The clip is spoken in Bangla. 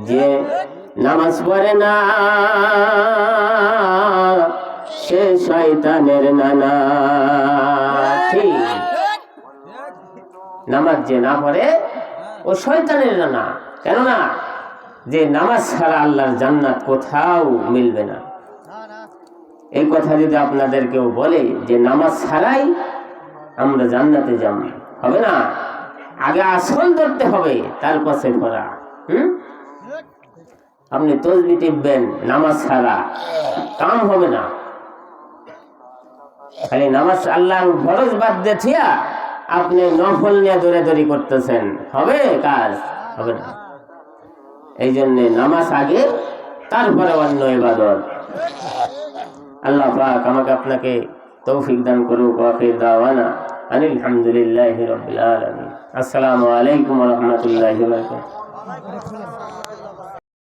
যে নামাজ পড়ে না সে শয়তানের নানা। ঠিক, নামাজ যে না পড়ে ও শয়তানের নানা। কেননা যে নামাজ ছাড়া আল্লাহর জান্নাত কোথাও মিলবে না। এই কথা যদি আপনাদের কেউ বলে যে নামাজ ছাড়াই আমরা জান্নাতে যাব, হবে না। আগে আসল ধরতে হবে, তারপর সে পড়া। আপনি তসবিহ টিপবেন, নামাজ ছাড়া কাম হবে না। খালি নামাজ আল্লাহর ফরজ বাদ দিয়ে আপনি নফল নিয়ে দৌড়াদৌড়ি করতেছেন, হবে? কাজ হবে না। এই জন্য নামাজ আগে, তারপরে অন্য ইবাদত। আল্লাহ পাক আমাকে আপনাকে তৌফিক দান করুক। আখির দাওয়ানা আনিল হামদুলিল্লাহি রাব্বিল আলামিন। আসসালামু আলাইকুম ওয়া রাহমাতুল্লাহি ওয়া বারাকাতুহু।